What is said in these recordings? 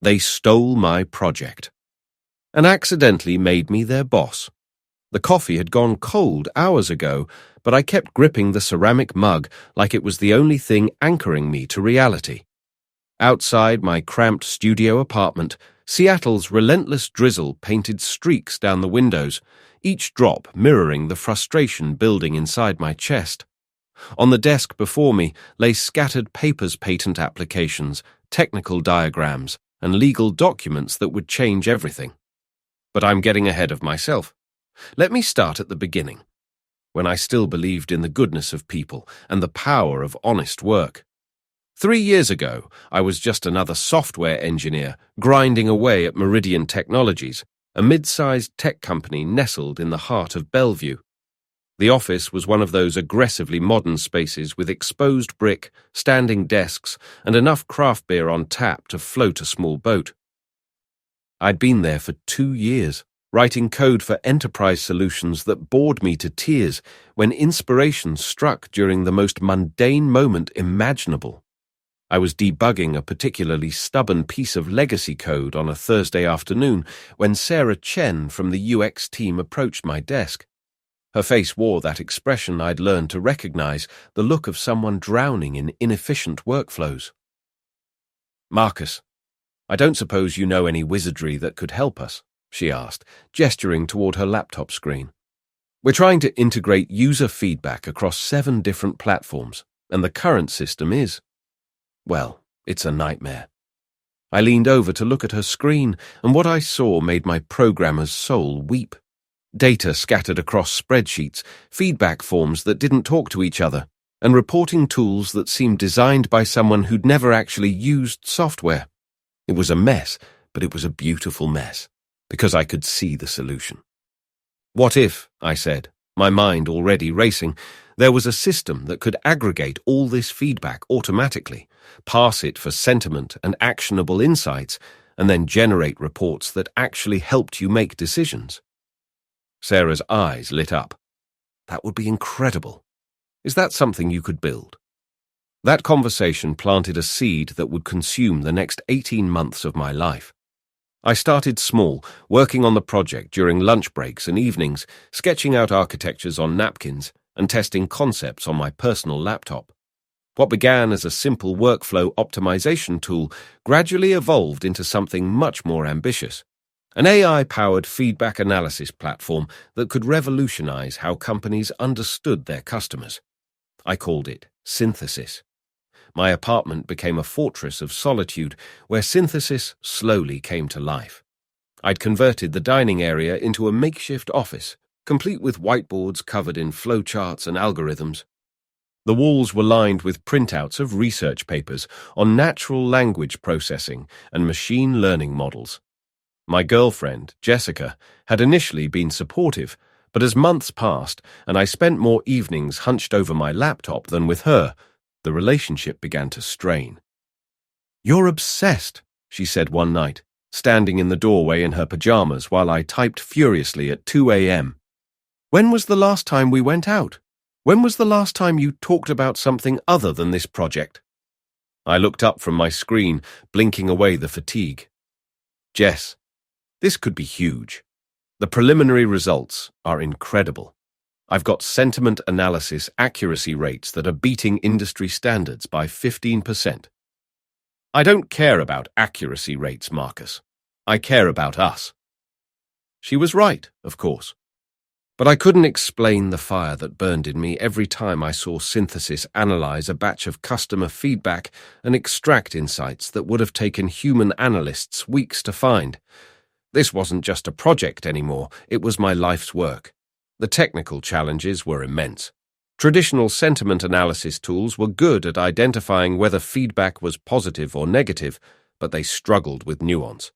They stole my project and accidentally made me their boss. The coffee had gone cold hours ago, but I kept gripping the ceramic mug like it was the only thing anchoring me to reality. Outside my cramped studio apartment, Seattle's relentless drizzle painted streaks down the windows, each drop mirroring the frustration building inside my chest. On the desk before me lay scattered patent applications, technical diagrams, and legal documents that would change everything. But I'm getting ahead of myself. Let me start at the beginning, when I still believed in the goodness of people and the power of honest work. 3 years ago, I was just another software engineer grinding away at Meridian Technologies, a mid-sized tech company nestled in the heart of Bellevue. The office was one of those aggressively modern spaces with exposed brick, standing desks, and enough craft beer on tap to float a small boat. I'd been there for 2 years, writing code for enterprise solutions that bored me to tears when inspiration struck during the most mundane moment imaginable. I was debugging a particularly stubborn piece of legacy code on a Thursday afternoon when Sarah Chen from the UX team approached my desk. Her face wore that expression I'd learned to recognize, the look of someone drowning in inefficient workflows. "Marcus, I don't suppose you know any wizardry that could help us?" she asked, gesturing toward her laptop screen. "We're trying to integrate user feedback across 7 different platforms, and the current system is, well, it's a nightmare." I leaned over to look at her screen, and what I saw made my programmer's soul weep. Data scattered across spreadsheets, feedback forms that didn't talk to each other, and reporting tools that seemed designed by someone who'd never actually used software. It was a mess, but it was a beautiful mess, because I could see the solution. "What if," I said, my mind already racing, "there was a system that could aggregate all this feedback automatically, parse it for sentiment and actionable insights, and then generate reports that actually helped you make decisions?" Sarah's eyes lit up. "That would be incredible. Is that something you could build?" That conversation planted a seed that would consume the next 18 months of my life. I started small, working on the project during lunch breaks and evenings, sketching out architectures on napkins and testing concepts on my personal laptop. What began as a simple workflow optimization tool gradually evolved into something much more ambitious. An AI-powered feedback analysis platform that could revolutionize how companies understood their customers. I called it Synthesis. My apartment became a fortress of solitude where Synthesis slowly came to life. I'd converted the dining area into a makeshift office, complete with whiteboards covered in flowcharts and algorithms. The walls were lined with printouts of research papers on natural language processing and machine learning models. My girlfriend, Jessica, had initially been supportive, but as months passed and I spent more evenings hunched over my laptop than with her, the relationship began to strain. "You're obsessed," she said one night, standing in the doorway in her pajamas while I typed furiously at 2 a.m. "When was the last time we went out? When was the last time you talked about something other than this project?" I looked up from my screen, blinking away the fatigue. "Jess, this could be huge. The preliminary results are incredible. I've got sentiment analysis accuracy rates that are beating industry standards by 15%. "I don't care about accuracy rates, Marcus. I care about us." She was right, of course. But I couldn't explain the fire that burned in me every time I saw Synthesis analyze a batch of customer feedback and extract insights that would have taken human analysts weeks to find. This wasn't just a project anymore, it was my life's work. The technical challenges were immense. Traditional sentiment analysis tools were good at identifying whether feedback was positive or negative, but they struggled with nuance.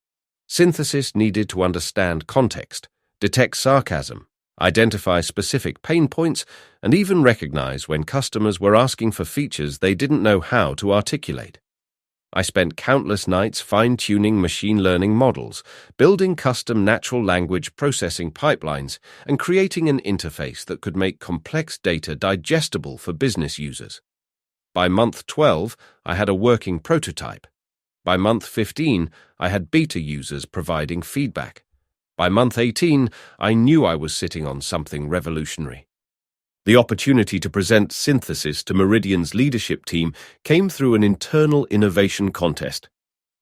Synthesis needed to understand context, detect sarcasm, identify specific pain points, and even recognize when customers were asking for features they didn't know how to articulate. I spent countless nights fine-tuning machine learning models, building custom natural language processing pipelines, and creating an interface that could make complex data digestible for business users. By month 12, I had a working prototype. By month 15, I had beta users providing feedback. By month 18, I knew I was sitting on something revolutionary. The opportunity to present Synthesis to Meridian's leadership team came through an internal innovation contest.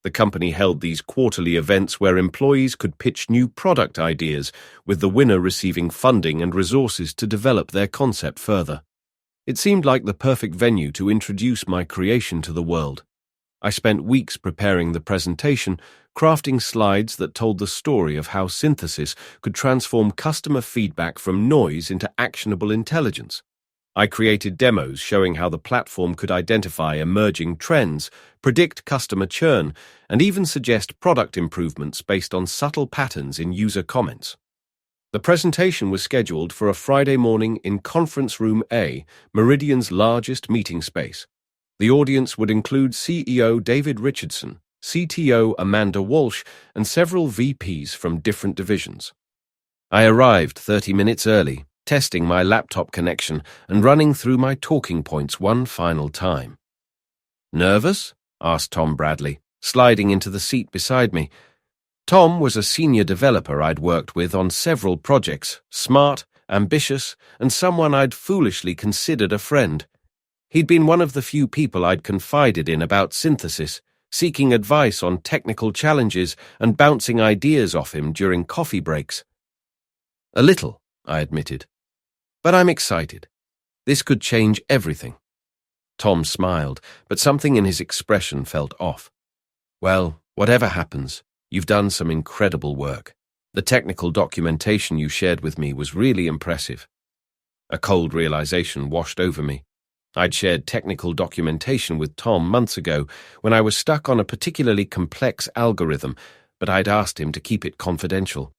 The company held these quarterly events where employees could pitch new product ideas, with the winner receiving funding and resources to develop their concept further. It seemed like the perfect venue to introduce my creation to the world. I spent weeks preparing the presentation, crafting slides that told the story of how Synthesis could transform customer feedback from noise into actionable intelligence. I created demos showing how the platform could identify emerging trends, predict customer churn, and even suggest product improvements based on subtle patterns in user comments. The presentation was scheduled for a Friday morning in Conference Room A, Meridian's largest meeting space. The audience would include CEO David Richardson, CTO Amanda Walsh, and several VPs from different divisions. I arrived 30 minutes early, testing my laptop connection and running through my talking points one final time. "Nervous?" asked Tom Bradley, sliding into the seat beside me. Tom was a senior developer I'd worked with on several projects, smart, ambitious, and someone I'd foolishly considered a friend. He'd been one of the few people I'd confided in about Synthesis, seeking advice on technical challenges and bouncing ideas off him during coffee breaks. "A little," I admitted. "But I'm excited. This could change everything." Tom smiled, but something in his expression felt off. "Well, whatever happens, you've done some incredible work. The technical documentation you shared with me was really impressive." A cold realization washed over me. I'd shared technical documentation with Tom months ago when I was stuck on a particularly complex algorithm, but I'd asked him to keep it confidential.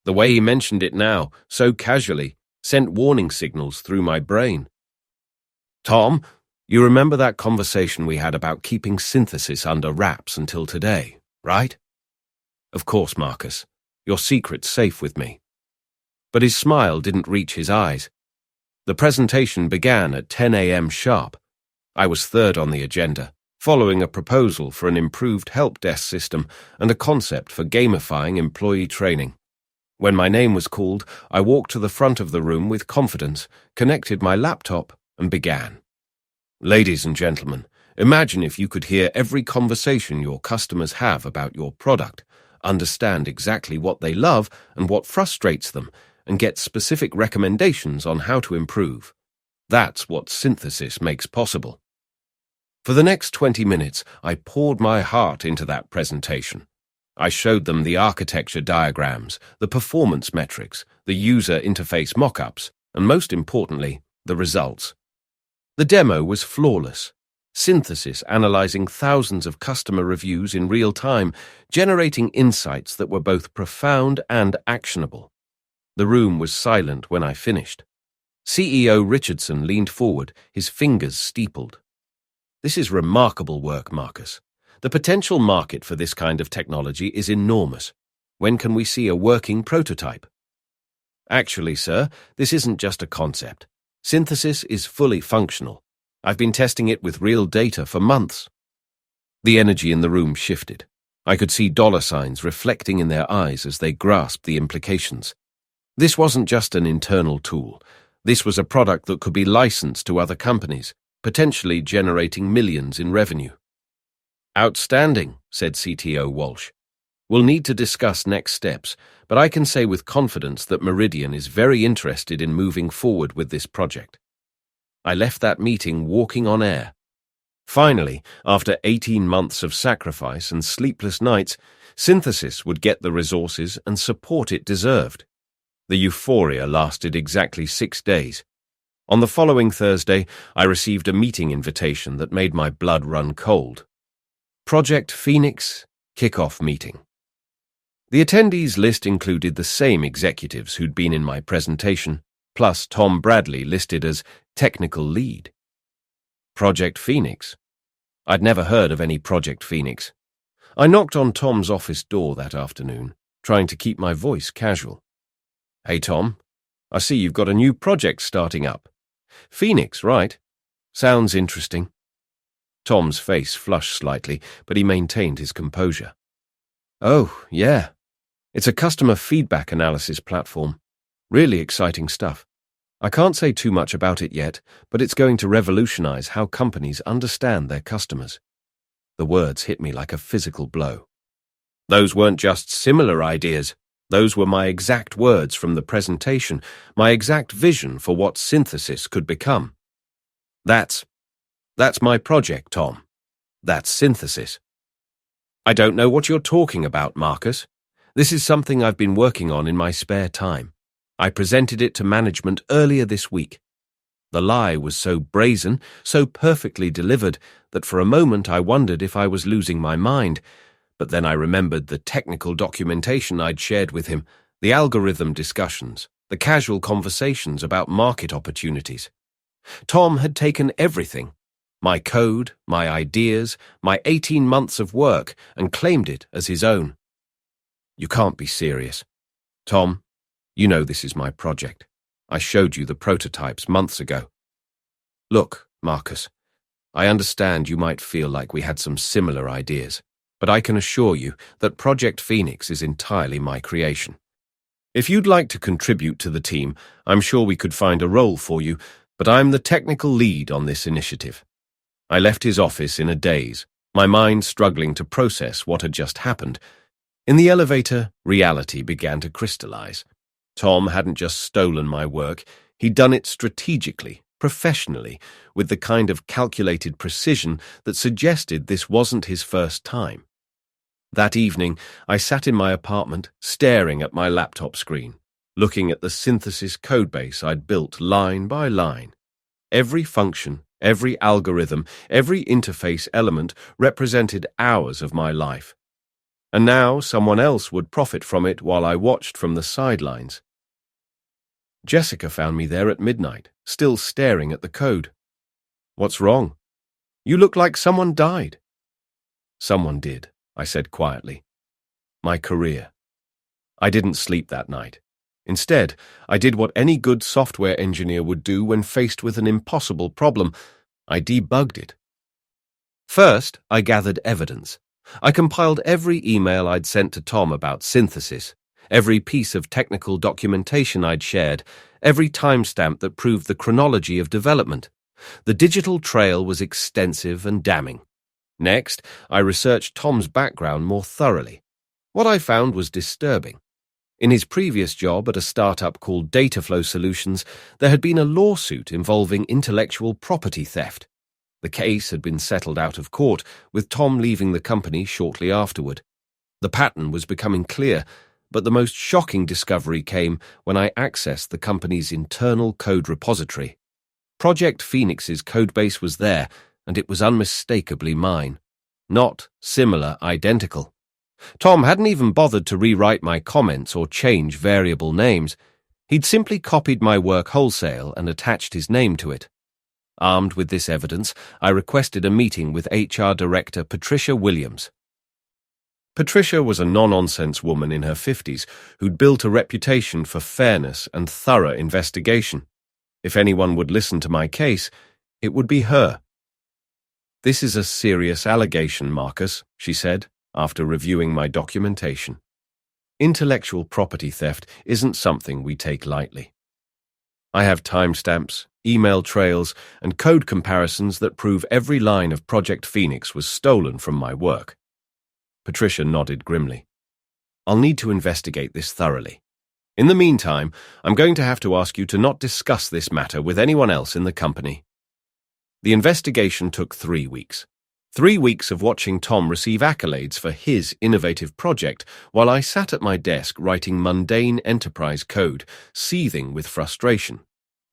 The way he mentioned it now, so casually, sent warning signals through my brain. "Tom, you remember that conversation we had about keeping Synthesis under wraps until today, right?" "Of course, Marcus. Your secret's safe with me." But his smile didn't reach his eyes. The presentation began at 10 a.m. sharp. I was third on the agenda, following a proposal for an improved help desk system and a concept for gamifying employee training. When my name was called, I walked to the front of the room with confidence, connected my laptop, and began. "Ladies and gentlemen, imagine if you could hear every conversation your customers have about your product, understand exactly what they love and what frustrates them, and get specific recommendations on how to improve. That's what Synthesis makes possible." For the next 20 minutes, I poured my heart into that presentation. I showed them the architecture diagrams, the performance metrics, the user interface mock-ups, and most importantly, the results. The demo was flawless. Synthesis analyzing thousands of customer reviews in real time, generating insights that were both profound and actionable. The room was silent when I finished. CEO Richardson leaned forward, his fingers steepled. "This is remarkable work, Marcus. The potential market for this kind of technology is enormous. When can we see a working prototype?" "Actually, sir, this isn't just a concept. Synthesis is fully functional. I've been testing it with real data for months." The energy in the room shifted. I could see dollar signs reflecting in their eyes as they grasped the implications. This wasn't just an internal tool. This was a product that could be licensed to other companies, potentially generating millions in revenue. "Outstanding," said CTO Walsh. "We'll need to discuss next steps, but I can say with confidence that Meridian is very interested in moving forward with this project." I left that meeting walking on air. Finally, after 18 months of sacrifice and sleepless nights, Synthesis would get the resources and support it deserved. The euphoria lasted exactly 6 days. On the following Thursday, I received a meeting invitation that made my blood run cold. Project Phoenix Kickoff Meeting. The attendees list included the same executives who'd been in my presentation, plus Tom Bradley listed as technical lead. Project Phoenix? I'd never heard of any Project Phoenix. I knocked on Tom's office door that afternoon, trying to keep my voice casual. "Hey, Tom, I see you've got a new project starting up. Phoenix, right? Sounds interesting." Tom's face flushed slightly, but he maintained his composure. Oh, yeah. It's a customer feedback analysis platform. Really exciting stuff. I can't say too much about it yet, but it's going to revolutionize how companies understand their customers. The words hit me like a physical blow. Those weren't just similar ideas. Those were my exact words from the presentation, my exact vision for what synthesis could become. That's my project, Tom. That's synthesis. I don't know what you're talking about, Marcus. This is something I've been working on in my spare time. I presented it to management earlier this week. The lie was so brazen, so perfectly delivered, that for a moment I wondered if I was losing my mind. But then I remembered the technical documentation I'd shared with him, the algorithm discussions, the casual conversations about market opportunities. Tom had taken everything, my code, my ideas, my 18 months of work, and claimed it as his own. You can't be serious. Tom, you know this is my project. I showed you the prototypes months ago. Look, Marcus, I understand you might feel like we had some similar ideas, but I can assure you that Project Phoenix is entirely my creation. If you'd like to contribute to the team, I'm sure we could find a role for you, but I'm the technical lead on this initiative. I left his office in a daze, my mind struggling to process what had just happened. In the elevator, reality began to crystallize. Tom hadn't just stolen my work, he'd done it strategically, professionally, with the kind of calculated precision that suggested this wasn't his first time. That evening, I sat in my apartment, staring at my laptop screen, looking at the synthesis codebase I'd built line by line. Every function, every algorithm, every interface element represented hours of my life. And now someone else would profit from it while I watched from the sidelines. Jessica found me there at midnight, still staring at the code. What's wrong? You look like someone died. Someone did, I said quietly. My career. I didn't sleep that night. Instead, I did what any good software engineer would do when faced with an impossible problem. I debugged it. First, I gathered evidence. I compiled every email I'd sent to Tom about synthesis, every piece of technical documentation I'd shared, every timestamp that proved the chronology of development. The digital trail was extensive and damning. Next, I researched Tom's background more thoroughly. What I found was disturbing. In his previous job at a startup called Dataflow Solutions, there had been a lawsuit involving intellectual property theft. The case had been settled out of court, with Tom leaving the company shortly afterward. The pattern was becoming clear, but the most shocking discovery came when I accessed the company's internal code repository. Project Phoenix's codebase was there, and it was unmistakably mine. Not similar, identical. Tom hadn't even bothered to rewrite my comments or change variable names. He'd simply copied my work wholesale and attached his name to it. Armed with this evidence, I requested a meeting with HR Director Patricia Williams. Patricia was a no-nonsense woman in her 50s who'd built a reputation for fairness and thorough investigation. If anyone would listen to my case, it would be her. This is a serious allegation, Marcus, she said, after reviewing my documentation. Intellectual property theft isn't something we take lightly. I have timestamps, email trails, and code comparisons that prove every line of Project Phoenix was stolen from my work. Patricia nodded grimly. I'll need to investigate this thoroughly. In the meantime, I'm going to have to ask you to not discuss this matter with anyone else in the company. The investigation took 3 weeks. 3 weeks of watching Tom receive accolades for his innovative project while I sat at my desk writing mundane enterprise code, seething with frustration.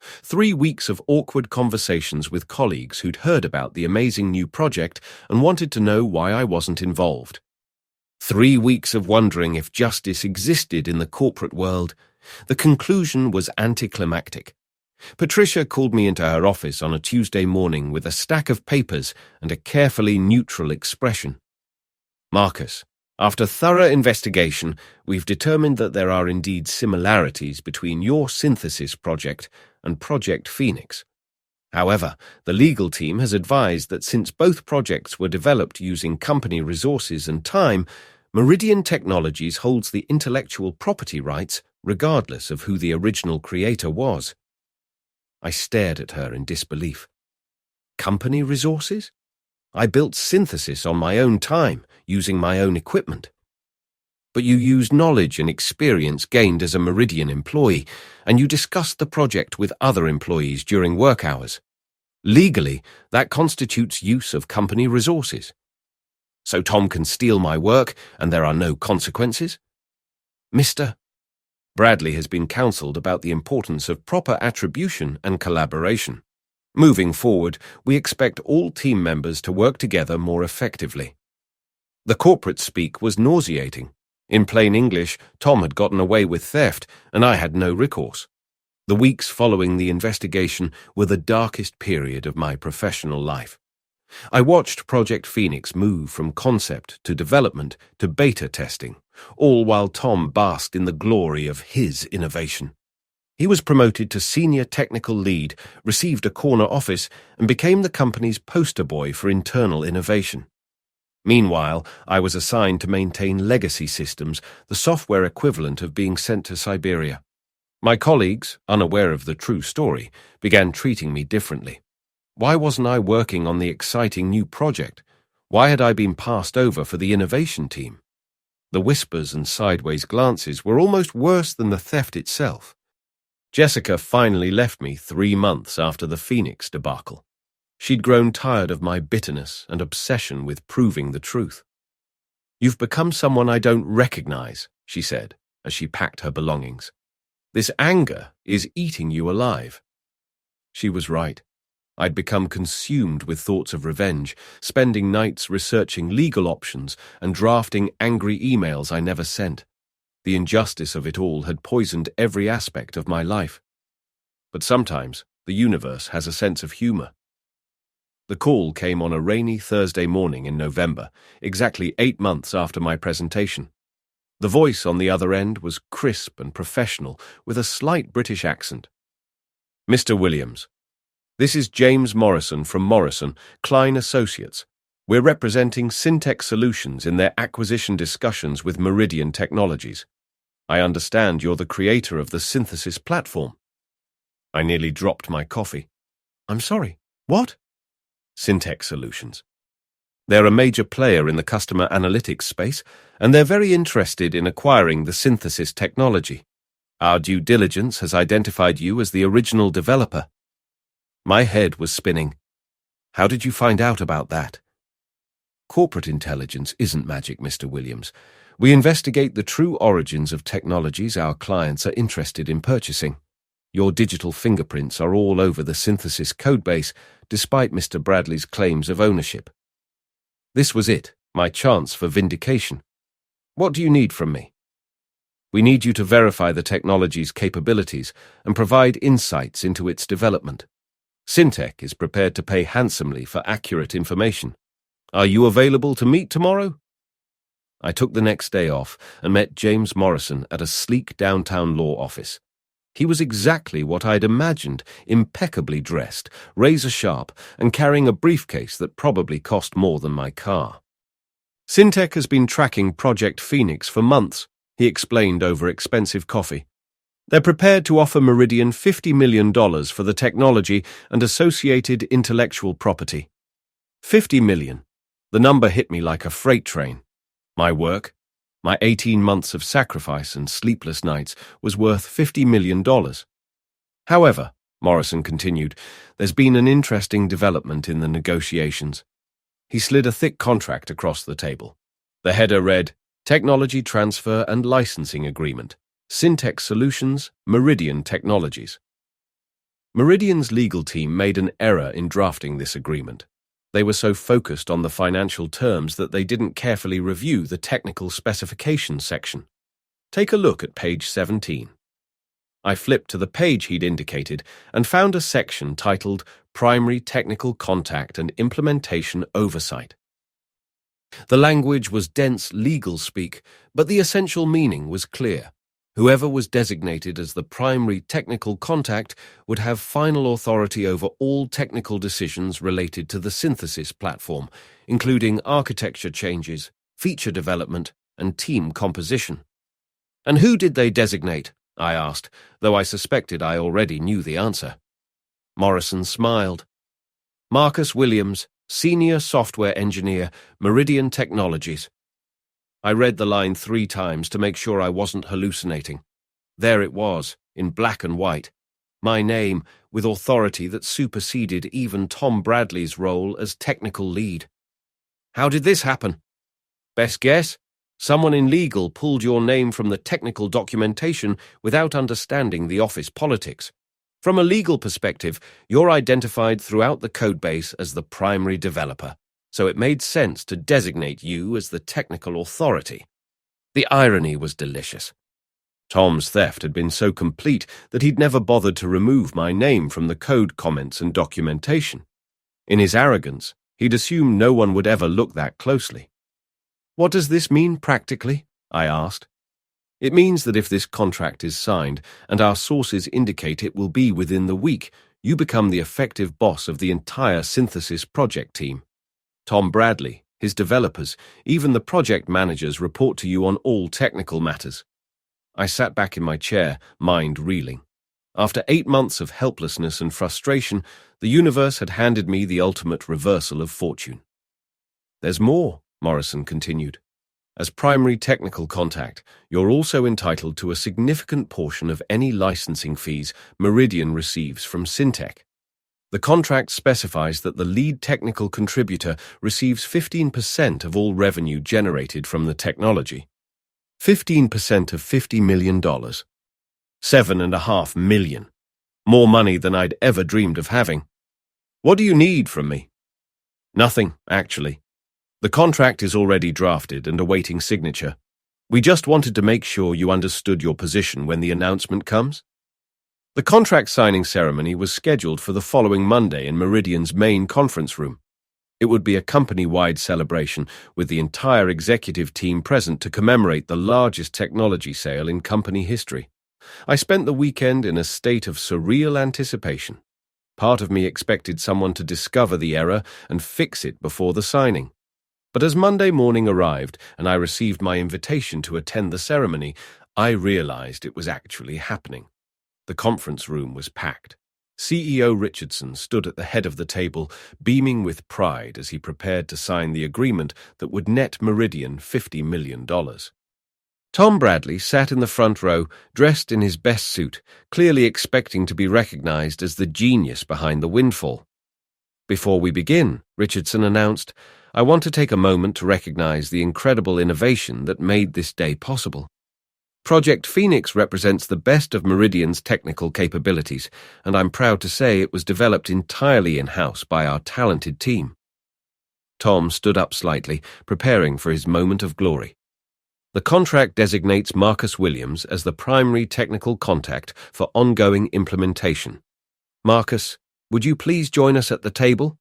3 weeks of awkward conversations with colleagues who'd heard about the amazing new project and wanted to know why I wasn't involved. 3 weeks of wondering if justice existed in the corporate world. The conclusion was anticlimactic. Patricia called me into her office on a Tuesday morning with a stack of papers and a carefully neutral expression. Marcus, after thorough investigation, we've determined that there are indeed similarities between your synthesis project and Project Phoenix. However, the legal team has advised that since both projects were developed using company resources and time, Meridian Technologies holds the intellectual property rights regardless of who the original creator was. I stared at her in disbelief. Company resources? I built Synthesis on my own time, using my own equipment. But you used knowledge and experience gained as a Meridian employee, and you discussed the project with other employees during work hours. Legally, that constitutes use of company resources. So Tom can steal my work and there are no consequences? Mr. Bradley has been counseled about the importance of proper attribution and collaboration. Moving forward, we expect all team members to work together more effectively. The corporate speak was nauseating. In plain English, Tom had gotten away with theft, and I had no recourse. The weeks following the investigation were the darkest period of my professional life. I watched Project Phoenix move from concept to development to beta testing, all while Tom basked in the glory of his innovation. He was promoted to senior technical lead, received a corner office, and became the company's poster boy for internal innovation. Meanwhile, I was assigned to maintain legacy systems, the software equivalent of being sent to Siberia. My colleagues, unaware of the true story, began treating me differently. Why wasn't I working on the exciting new project? Why had I been passed over for the innovation team? The whispers and sideways glances were almost worse than the theft itself. Jessica finally left me 3 months after the Phoenix debacle. She'd grown tired of my bitterness and obsession with proving the truth. "You've become someone I don't recognize," she said, as she packed her belongings. "This anger is eating you alive." She was right. I'd become consumed with thoughts of revenge, spending nights researching legal options and drafting angry emails I never sent. The injustice of it all had poisoned every aspect of my life. But sometimes the universe has a sense of humor. The call came on a rainy Thursday morning in November, exactly 8 months after my presentation. The voice on the other end was crisp and professional, with a slight British accent. "Mr. Williams, this is James Morrison from Morrison, Klein Associates. We're representing Syntech Solutions in their acquisition discussions with Meridian Technologies. I understand you're the creator of the Synthesis platform." I nearly dropped my coffee. "I'm sorry, what?" Syntech Solutions. They're a major player in the customer analytics space, and they're very interested in acquiring the Synthesis technology. Our due diligence has identified you as the original developer. My head was spinning. "How did you find out about that?" "Corporate intelligence isn't magic, Mr. Williams. We investigate the true origins of technologies our clients are interested in purchasing. Your digital fingerprints are all over the Synthesis codebase, despite Mr. Bradley's claims of ownership." This was it, my chance for vindication. "What do you need from me?" "We need you to verify the technology's capabilities and provide insights into its development. Syntech is prepared to pay handsomely for accurate information. Are you available to meet tomorrow?" I took the next day off and met James Morrison at a sleek downtown law office. He was exactly what I'd imagined, impeccably dressed, razor-sharp, and carrying a briefcase that probably cost more than my car. "Syntech has been tracking Project Phoenix for months," he explained over expensive coffee. "They're prepared to offer Meridian $50 million for the technology and associated intellectual property." $50 million. The number hit me like a freight train. My work, my 18 months of sacrifice and sleepless nights, was worth $50 million. "However," Morrison continued, "there's been an interesting development in the negotiations." He slid a thick contract across the table. The header read, "Technology Transfer and Licensing Agreement, Syntech Solutions, Meridian Technologies." Meridian's legal team made an error in drafting this agreement. They were so focused on the financial terms that they didn't carefully review the technical specifications section. Take a look at page 17. I flipped to the page he'd indicated and found a section titled Primary Technical Contact and Implementation Oversight. The language was dense legal speak, but the essential meaning was clear. Whoever was designated as the primary technical contact would have final authority over all technical decisions related to the synthesis platform, including architecture changes, feature development, and team composition. "And who did they designate?" I asked, though I suspected I already knew the answer. Morrison smiled. "Marcus Williams, Senior Software Engineer, Meridian Technologies." I read the line 3 times to make sure I wasn't hallucinating. There it was, in black and white. My name, with authority that superseded even Tom Bradley's role as technical lead. "How did this happen?" "Best guess? Someone in legal pulled your name from the technical documentation without understanding the office politics. From a legal perspective, you're identified throughout the codebase as the primary developer, so it made sense to designate you as the technical authority." The irony was delicious. Tom's theft had been so complete that he'd never bothered to remove my name from the code comments and documentation. In his arrogance, he'd assumed no one would ever look that closely. "What does this mean practically?" I asked. "It means that if this contract is signed, and our sources indicate it will be within the week, you become the effective boss of the entire synthesis project team. Tom Bradley, his developers, even the project managers report to you on all technical matters." I sat back in my chair, mind reeling. After 8 months of helplessness and frustration, the universe had handed me the ultimate reversal of fortune. "There's more," Morrison continued. "As primary technical contact, you're also entitled to a significant portion of any licensing fees Meridian receives from Syntec. The contract specifies that the lead technical contributor receives 15% of all revenue generated from the technology. 15% of $50 million. $7.5 million. More money than I'd ever dreamed of having. What do you need from me?" "Nothing, actually. The contract is already drafted and awaiting signature. We just wanted to make sure you understood your position when the announcement comes." The contract signing ceremony was scheduled for the following Monday in Meridian's main conference room. It would be a company-wide celebration with the entire executive team present to commemorate the largest technology sale in company history. I spent the weekend in a state of surreal anticipation. Part of me expected someone to discover the error and fix it before the signing. But as Monday morning arrived and I received my invitation to attend the ceremony, I realized it was actually happening. The conference room was packed. CEO Richardson stood at the head of the table, beaming with pride as he prepared to sign the agreement that would net Meridian $50 million. Tom Bradley sat in the front row, dressed in his best suit, clearly expecting to be recognized as the genius behind the windfall. "Before we begin," Richardson announced, "I want to take a moment to recognize the incredible innovation that made this day possible. Project Phoenix represents the best of Meridian's technical capabilities, and I'm proud to say it was developed entirely in-house by our talented team." Tom stood up slightly, preparing for his moment of glory. "The contract designates Marcus Williams as the primary technical contact for ongoing implementation. Marcus, would you please join us at the table?"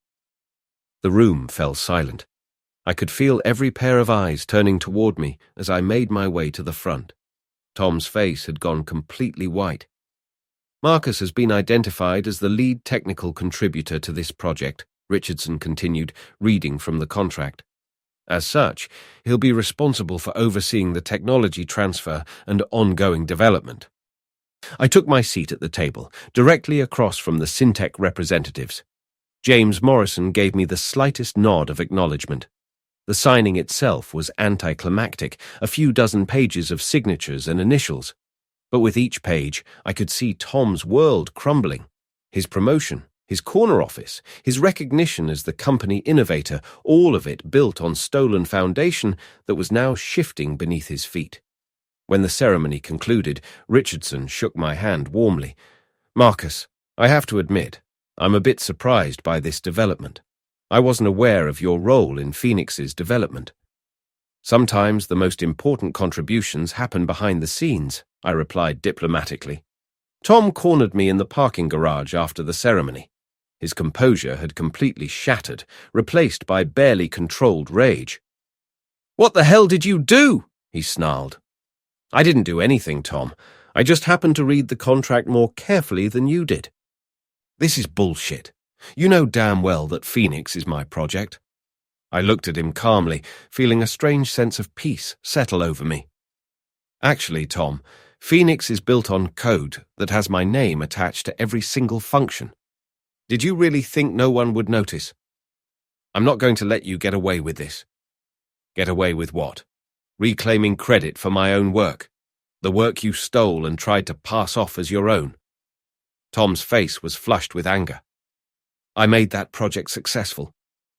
The room fell silent. I could feel every pair of eyes turning toward me as I made my way to the front. Tom's face had gone completely white. "Marcus has been identified as the lead technical contributor to this project," Richardson continued, reading from the contract. "As such, he'll be responsible for overseeing the technology transfer and ongoing development." I took my seat at the table, directly across from the Syntec representatives. James Morrison gave me the slightest nod of acknowledgement. The signing itself was anticlimactic, a few dozen pages of signatures and initials. But with each page, I could see Tom's world crumbling. His promotion, his corner office, his recognition as the company innovator, all of it built on stolen foundation that was now shifting beneath his feet. When the ceremony concluded, Richardson shook my hand warmly. "Marcus, I have to admit, I'm a bit surprised by this development. I wasn't aware of your role in Phoenix's development." "Sometimes the most important contributions happen behind the scenes," I replied diplomatically. Tom cornered me in the parking garage after the ceremony. His composure had completely shattered, replaced by barely controlled rage. "What the hell did you do?" he snarled. I didn't do anything, Tom. I just happened to read the contract more carefully than you did. This is bullshit. You know damn well that Phoenix is my project. I looked at him calmly, feeling a strange sense of peace settle over me. Actually, Tom, Phoenix is built on code that has my name attached to every single function. Did you really think no one would notice? I'm not going to let you get away with this. Get away with what? Reclaiming credit for my own work. The work you stole and tried to pass off as your own. Tom's face was flushed with anger. I made that project successful.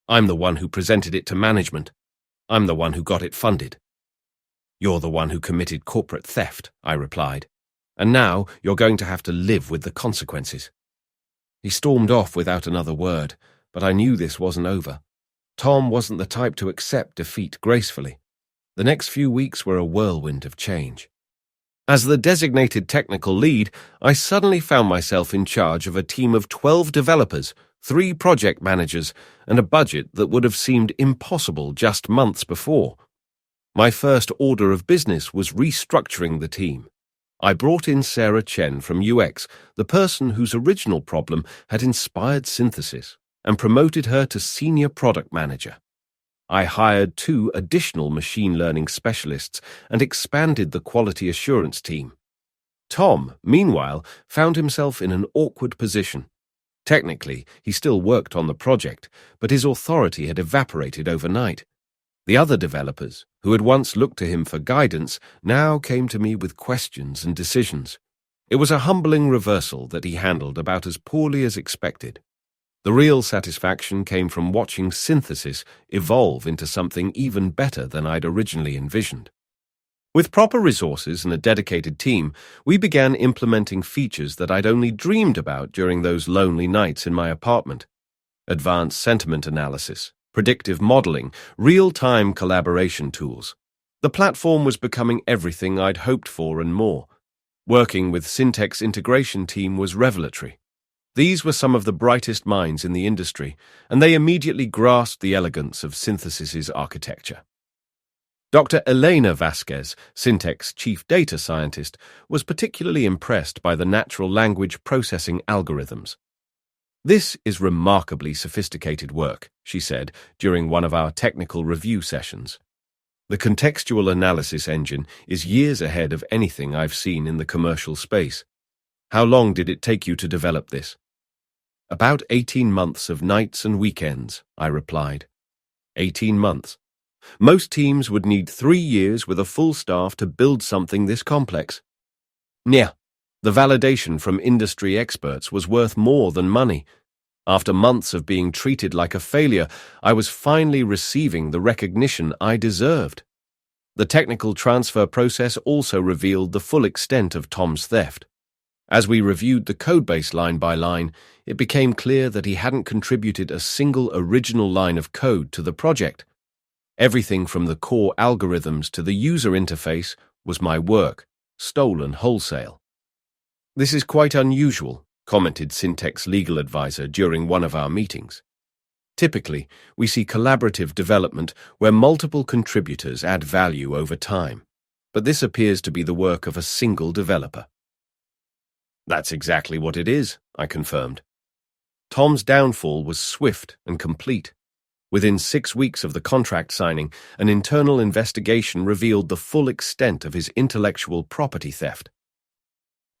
I'm the one who presented it to management. I'm the one who got it funded. You're the one who committed corporate theft, I replied. And now you're going to have to live with the consequences. He stormed off without another word, but I knew this wasn't over. Tom wasn't the type to accept defeat gracefully. The next few weeks were a whirlwind of change. As the designated technical lead, I suddenly found myself in charge of a team of 12 developers, 3 project managers, and a budget that would have seemed impossible just months before. My first order of business was restructuring the team. I brought in Sarah Chen from UX, the person whose original problem had inspired synthesis, and promoted her to senior product manager. I hired 2 additional machine learning specialists and expanded the quality assurance team. Tom, meanwhile, found himself in an awkward position. Technically, he still worked on the project, but his authority had evaporated overnight. The other developers, who had once looked to him for guidance, now came to me with questions and decisions. It was a humbling reversal that he handled about as poorly as expected. The real satisfaction came from watching synthesis evolve into something even better than I'd originally envisioned. With proper resources and a dedicated team, we began implementing features that I'd only dreamed about during those lonely nights in my apartment. Advanced sentiment analysis, predictive modeling, real-time collaboration tools. The platform was becoming everything I'd hoped for and more. Working with Syntec's integration team was revelatory. These were some of the brightest minds in the industry, and they immediately grasped the elegance of Synthesis's architecture. Dr. Elena Vasquez, Syntec's chief data scientist, was particularly impressed by the natural language processing algorithms. "This is remarkably sophisticated work," she said during one of our technical review sessions. "The contextual analysis engine is years ahead of anything I've seen in the commercial space. How long did it take you to develop this?" "About 18 months of nights and weekends," I replied. 18 months. Most teams would need 3 years with a full staff to build something this complex. Yeah, the validation from industry experts was worth more than money. After months of being treated like a failure, I was finally receiving the recognition I deserved. The technical transfer process also revealed the full extent of Tom's theft. As we reviewed the codebase line by line, it became clear that he hadn't contributed a single original line of code to the project. Everything from the core algorithms to the user interface was my work, stolen wholesale. "This is quite unusual," commented Syntec's legal advisor during one of our meetings. "Typically, we see collaborative development where multiple contributors add value over time, but this appears to be the work of a single developer." "That's exactly what it is," I confirmed. Tom's downfall was swift and complete. Within 6 weeks of the contract signing, an internal investigation revealed the full extent of his intellectual property theft.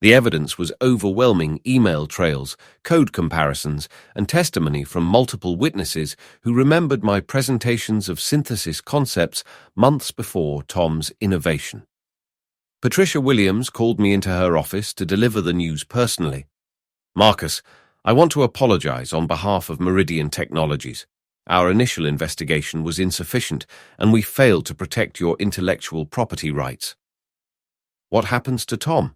The evidence was overwhelming: email trails, code comparisons, and testimony from multiple witnesses who remembered my presentations of synthesis concepts months before Tom's innovation. Patricia Williams called me into her office to deliver the news personally. "Marcus, I want to apologize on behalf of Meridian Technologies. Our initial investigation was insufficient, and we failed to protect your intellectual property rights." "What happens to Tom?"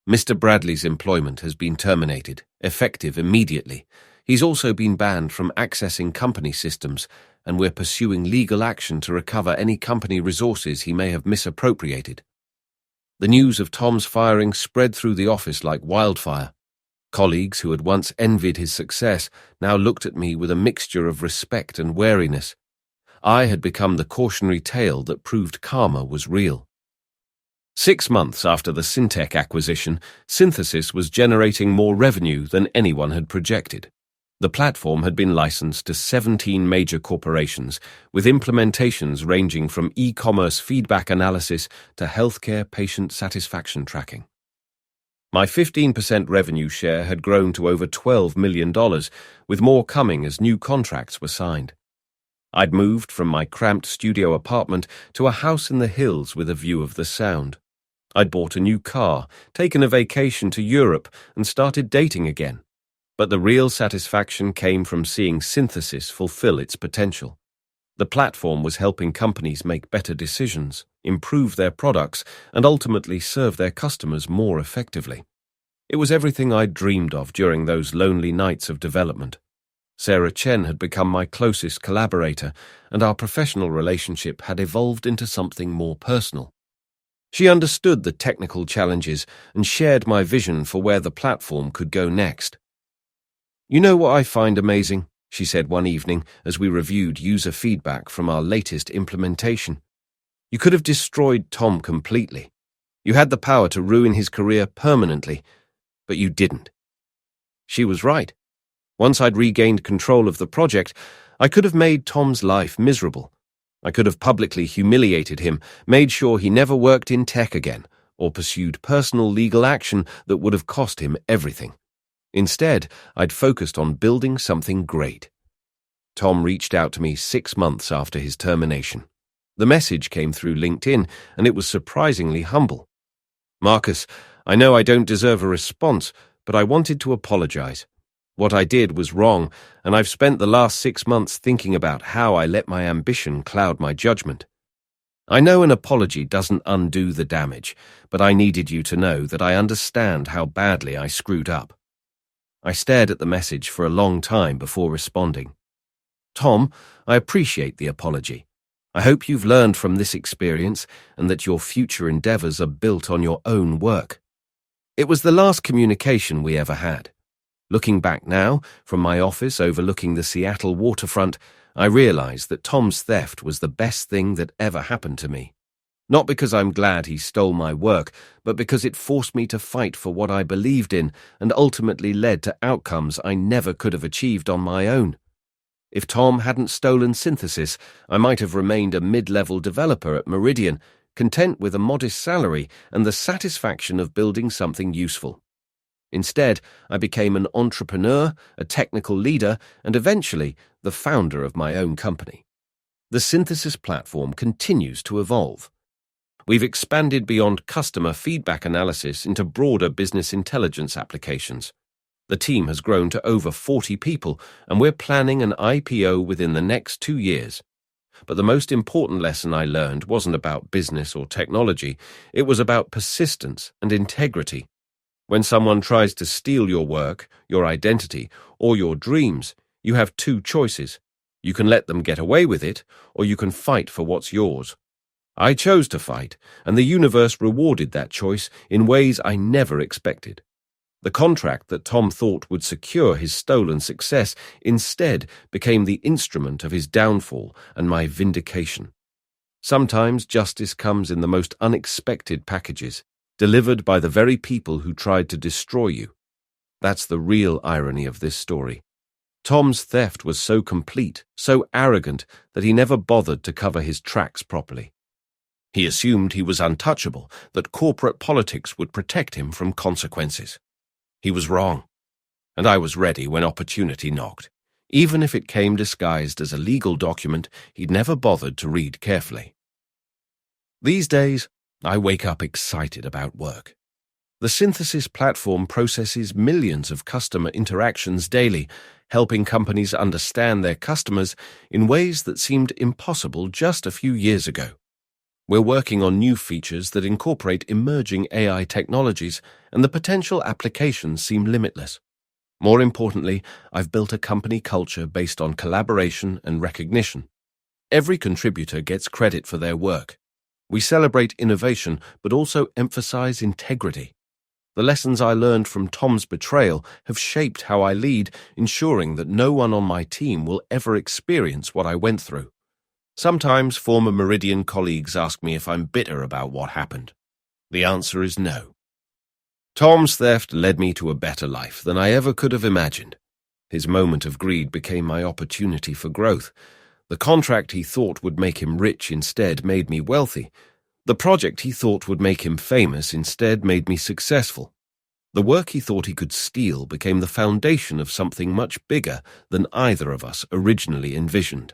"Mr. Bradley's employment has been terminated, effective immediately. He's also been banned from accessing company systems, and we're pursuing legal action to recover any company resources he may have misappropriated." The news of Tom's firing spread through the office like wildfire. Colleagues who had once envied his success now looked at me with a mixture of respect and wariness. I had become the cautionary tale that proved karma was real. 6 months after the Syntec acquisition, Synthesis was generating more revenue than anyone had projected. The platform had been licensed to 17 major corporations, with implementations ranging from e-commerce feedback analysis to healthcare patient satisfaction tracking. My 15% revenue share had grown to over $12 million, with more coming as new contracts were signed. I'd moved from my cramped studio apartment to a house in the hills with a view of the Sound. I'd bought a new car, taken a vacation to Europe, and started dating again. But the real satisfaction came from seeing Synthesis fulfill its potential. The platform was helping companies make better decisions, improve their products, and ultimately serve their customers more effectively. It was everything I'd dreamed of during those lonely nights of development. Sarah Chen had become my closest collaborator, and our professional relationship had evolved into something more personal. She understood the technical challenges and shared my vision for where the platform could go next. "You know what I find amazing?" she said one evening as we reviewed user feedback from our latest implementation. "You could have destroyed Tom completely. You had the power to ruin his career permanently, but you didn't." She was right. Once I'd regained control of the project, I could have made Tom's life miserable. I could have publicly humiliated him, made sure he never worked in tech again, or pursued personal legal action that would have cost him everything. Instead, I'd focused on building something great. Tom reached out to me 6 months after his termination. The message came through LinkedIn, and it was surprisingly humble. "Marcus, I know I don't deserve a response, but I wanted to apologize. What I did was wrong, and I've spent the last 6 months thinking about how I let my ambition cloud my judgment. I know an apology doesn't undo the damage, but I needed you to know that I understand how badly I screwed up." I stared at the message for a long time before responding. "Tom, I appreciate the apology. I hope you've learned from this experience and that your future endeavors are built on your own work." It was the last communication we ever had. Looking back now, from my office overlooking the Seattle waterfront, I realized that Tom's theft was the best thing that ever happened to me. Not because I'm glad he stole my work, but because it forced me to fight for what I believed in and ultimately led to outcomes I never could have achieved on my own. If Tom hadn't stolen Synthesis, I might have remained a mid-level developer at Meridian, content with a modest salary and the satisfaction of building something useful. Instead, I became an entrepreneur, a technical leader, and eventually the founder of my own company. The Synthesis platform continues to evolve. We've expanded beyond customer feedback analysis into broader business intelligence applications. The team has grown to over 40 people, and we're planning an IPO within the next 2 years. But the most important lesson I learned wasn't about business or technology. It was about persistence and integrity. When someone tries to steal your work, your identity, or your dreams, you have 2 choices. You can let them get away with it, or you can fight for what's yours. I chose to fight, and the universe rewarded that choice in ways I never expected. The contract that Tom thought would secure his stolen success instead became the instrument of his downfall and my vindication. Sometimes justice comes in the most unexpected packages, delivered by the very people who tried to destroy you. That's the real irony of this story. Tom's theft was so complete, so arrogant, that he never bothered to cover his tracks properly. He assumed he was untouchable, that corporate politics would protect him from consequences. He was wrong, and I was ready when opportunity knocked. Even if it came disguised as a legal document he'd never bothered to read carefully. These days, I wake up excited about work. The Synthesis platform processes millions of customer interactions daily, helping companies understand their customers in ways that seemed impossible just a few years ago. We're working on new features that incorporate emerging AI technologies, and the potential applications seem limitless. More importantly, I've built a company culture based on collaboration and recognition. Every contributor gets credit for their work. We celebrate innovation, but also emphasize integrity. The lessons I learned from Tom's betrayal have shaped how I lead, ensuring that no one on my team will ever experience what I went through. Sometimes former Meridian colleagues ask me if I'm bitter about what happened. The answer is no. Tom's theft led me to a better life than I ever could have imagined. His moment of greed became my opportunity for growth. The contract he thought would make him rich instead made me wealthy. The project he thought would make him famous instead made me successful. The work he thought he could steal became the foundation of something much bigger than either of us originally envisioned.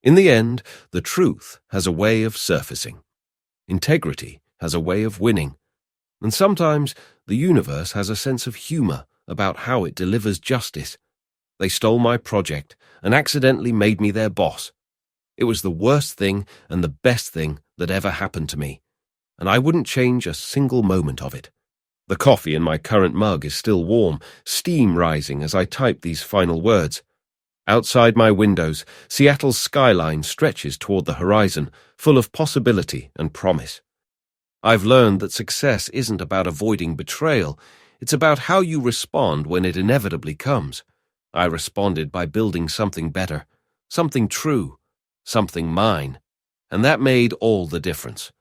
In the end, the truth has a way of surfacing. Integrity has a way of winning. And sometimes the universe has a sense of humor about how it delivers justice. They stole my project and accidentally made me their boss. It was the worst thing and the best thing that ever happened to me, and I wouldn't change a single moment of it. The coffee in my current mug is still warm, steam rising as I type these final words. Outside my windows, Seattle's skyline stretches toward the horizon, full of possibility and promise. I've learned that success isn't about avoiding betrayal, it's about how you respond when it inevitably comes. I responded by building something better, something true, something mine, and that made all the difference.